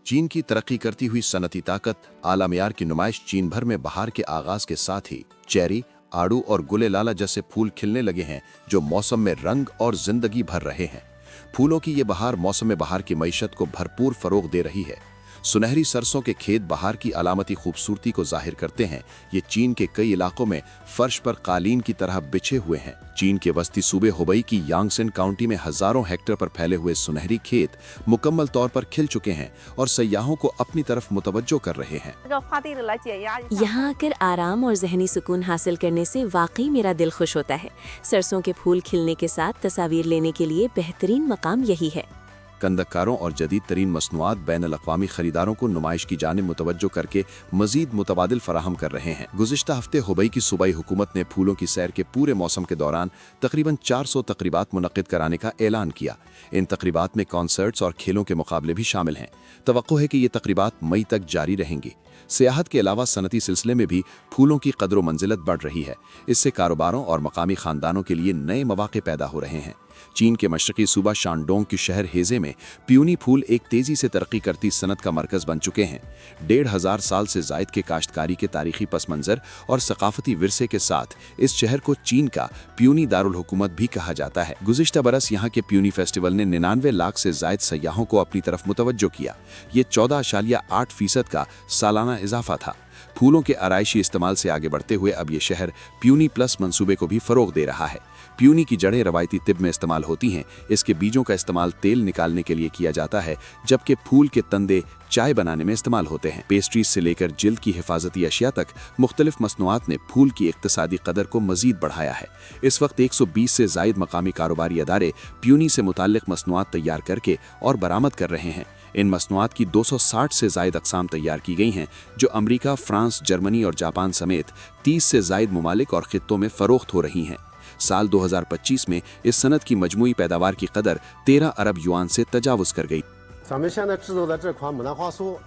चीन की तरक्की करती हुई सनती ताकत, आला मियार की नुमाइश चीन भर में बहार के आगाज के साथ ही चेरी, आड़ू और गुले लाला जैसे फूल खिलने लगे हैं, जो मौसम में रंग और जिंदगी भर रहे हैं। फूलों की ये बहार मौसम में बहार की मईशत को भरपूर फरोग दे रही है। सुनहरी सरसों के खेत बहार की अलामती खूबसूरती को जाहिर करते हैं। ये चीन के कई इलाकों में फर्श पर कालीन की तरह बिछे हुए हैं। चीन के वस्ती सूबे हुबई की यांगसेन काउंटी में हजारों हेक्टेयर पर फैले हुए सुनहरी खेत मुकम्मल तौर पर खिल चुके हैं और सयाहों को अपनी तरफ मुतवज्जो कर रहे हैं। यहाँ आकर आराम और जहनी सुकून हासिल करने से वाकई मेरा दिल खुश होता है। सरसों के फूल खिलने के साथ तस्वीर लेने के लिए बेहतरीन मकाम यही है। कंदकारों और जदीद तरीन मसनूआत बैनुल-अक़वामी खरीदारों को नुमाइश की जानिब मुतवज्जो करके मजीद मुतबादिल फराहम कर रहे हैं। गुज़िश्ता हफ्ते हुबई की सूबाई हुकूमत ने फूलों की सैर के पूरे मौसम के दौरान तकरीबन 400 तकरीबात मुनक़्क़िद कराने का ऐलान किया। इन तकरीबात में कॉन्सर्ट्स और खेलों के मुकाबले भी शामिल हैं। तवक्को है कि ये तकरीबात मई तक जारी रहेंगी। सियाहत के अलावा सनती सिलसिले में भी फूलों की कदर मंजिलत बढ़ रही है। इससे कारोबारों और मकामी खानदानों के लिए नए मौके पैदा हो रहे हैं। चीन के मशरकी सूबा शानडोंग के शहर हेजे में प्यूनी फूल एक तेजी से तरक्की करती सनत का मरकज बन चुके हैं। 1500 साल से जायद के काश्तकारी के तारीखी पस मंजर और सकाफती विरसे के साथ इस शहर को चीन का प्यूनी दारुल हुकूमत भी कहा जाता है। गुज़िश्ता बरस यहाँ के प्यूनी फेस्टिवल ने 99 लाख से जायद सयाहों को अपनी तरफ मुतवज्जो किया। ये 14.8% का सालाना इजाफा था। फूलों के आराइशी इस्तेमाल से आगे बढ़ते हुए अब ये शहर प्यूनी प्लस मंसूबे को भी फरोग दे रहा है। प्यूनी की जड़ें रवायती तिब में इस्तेमाल होती हैं। इसके बीजों का इस्तेमाल तेल निकालने के लिए किया जाता है, जबकि फूल के तंदे चाय बनाने में इस्तेमाल होते हैं। पेस्ट्रीज से लेकर जिल्द की हिफाजती अशिया तक मुख्तलिफ मसनूआत ने फूल की इक्तिसादी कदर को मजीद बढ़ाया है। इस वक्त 120 से जायद मकामी कारोबारी अदारे प्यूनी से मुताल्लिक मसनूआत तैयार करके और बरामद कर रहे हैं। इन मसनूआत की 260 से जायद अक़साम तैयार की गई हैं, जो अमरीका, फ्रांस, जर्मनी और जापान समेत 30 से जायद ममालिक और खित्तों में फ़रोख्त हो रही हैं। साल 2025 में इस सनत की मजमूई पैदावार की कदर 13 अरब युआन से तजावुज़ कर गई।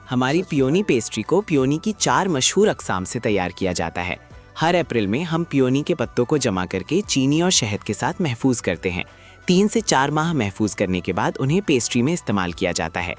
हमारी पियोनी पेस्ट्री को पियोनी की 4 मशहूर अक़साम से तैयार किया जाता है। हर अप्रैल में हम पियोनी के पत्तों को जमा करके चीनी और शहद के साथ महफूज करते हैं। 3 से 4 माह महफूज करने के बाद उन्हें पेस्ट्री में इस्तेमाल किया जाता है।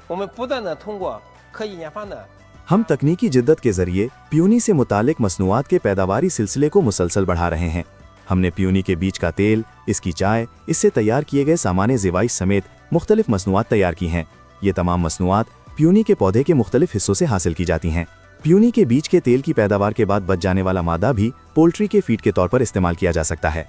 हम तकनीकी जिद्दत के जरिए प्यूनी से मुतालिक मसनूआत के पैदावारी सिलसिले को मुसलसल बढ़ा रहे हैं। हमने प्यूनी के बीज का तेल, इसकी चाय, इससे तैयार किए गए सामान्य ज़िवाइस समेत मुख्तलिफ मसनूआत तैयार की हैं। ये तमाम मसनूआत प्यूनी के पौधे के मुख्तलिफ हिस्सों से हासिल की जाती हैं। प्यूनी के बीज के तेल की पैदावार के बाद बच जाने वाला मादा भी पोल्ट्री के फीड के तौर पर इस्तेमाल किया जा सकता है।